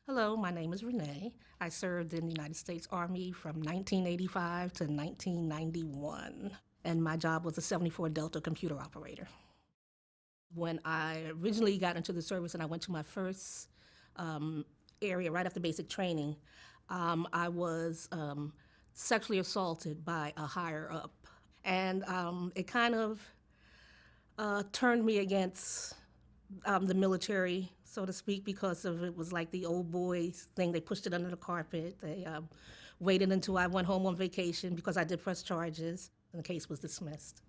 Hello, my name is Renee. I served in the United States Army from 1985 to 1991, and my job was a 74 Delta computer operator. When I originally got into the service and I went to my first area right after basic training, I was sexually assaulted by a higher up. And it kind of turned me against the military, so to speak, because of it was like the old boys thing. They pushed it under the carpet. They waited until I went home on vacation because I did press charges, and the case was dismissed.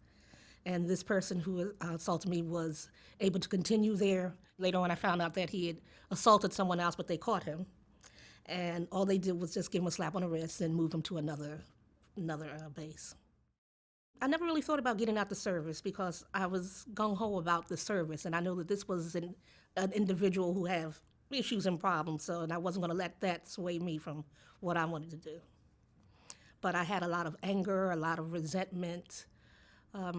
And this person who assaulted me was able to continue there. Later on, I found out that he had assaulted someone else, but they caught him. And all they did was just give him a slap on the wrist and move him to another base. I never really thought about getting out the service because I was gung-ho about the service, and I know that this was an individual who have issues and problems, and I wasn't going to let that sway me from what I wanted to do. But I had a lot of anger, a lot of resentment, a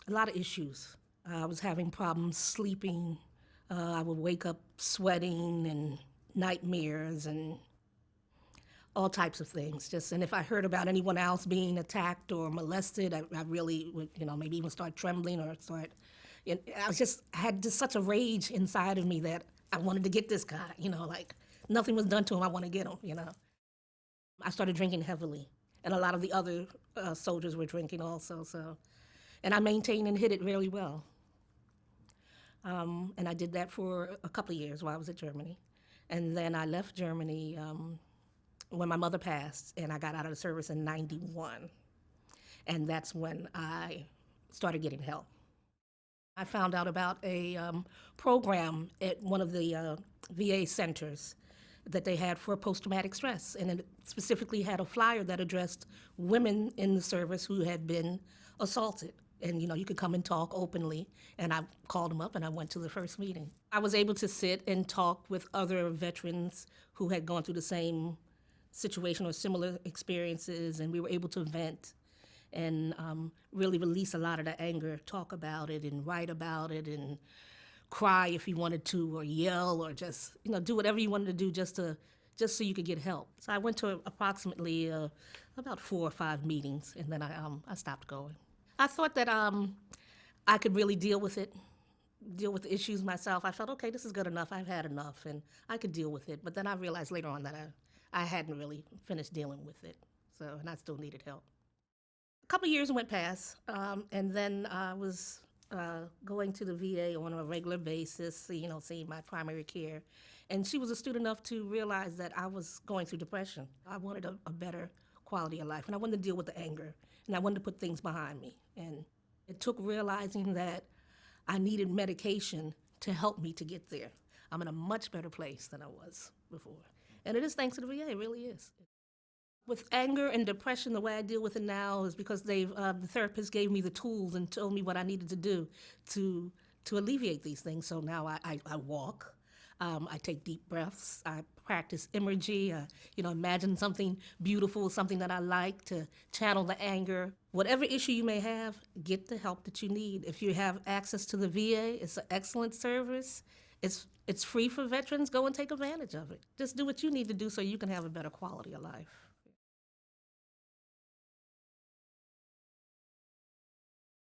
lot of issues. I was having problems sleeping. I would wake up sweating and nightmares and all types of things. And if I heard about anyone else being attacked or molested, I really would, maybe even start trembling or start. I had just such a rage inside of me that I wanted to get this guy. Like nothing was done to him. I want to get him. I started drinking heavily, and a lot of the other soldiers were drinking also. And I maintained and hid it really well. And I did that for a couple of years while I was at Germany, and then I left Germany. When my mother passed, and I got out of the service in 91. And that's when I started getting help. I found out about a program at one of the VA centers that they had for post-traumatic stress, and it specifically had a flyer that addressed women in the service who had been assaulted. And you could come and talk openly, and I called them up and I went to the first meeting. I was able to sit and talk with other veterans who had gone through the same situation or similar experiences, and we were able to vent and really release a lot of the anger, talk about it and write about it and cry if you wanted to, or yell, or just do whatever you wanted to do just so you could get help. So I went to approximately about 4 or 5 meetings, and then I stopped going. I thought that I could really deal with the issues myself. I felt, okay, this is good enough. I've had enough, and I could deal with it. But then I realized later on that I hadn't really finished dealing with it, and I still needed help. A couple of years went past, and then I was going to the VA on a regular basis, seeing my primary care. And she was astute enough to realize that I was going through depression. I wanted a better quality of life, and I wanted to deal with the anger, and I wanted to put things behind me. And it took realizing that I needed medication to help me to get there. I'm in a much better place than I was before. And it is thanks to the VA, it really is. With anger and depression, the way I deal with it now is because the therapist gave me the tools and told me what I needed to do to alleviate these things. So now I walk, I take deep breaths, I practice imagery, imagine something beautiful, something that I like to channel the anger. Whatever issue you may have, get the help that you need. If you have access to the VA, it's an excellent service. It's free for veterans. Go and take advantage of it. Just do what you need to do so you can have a better quality of life.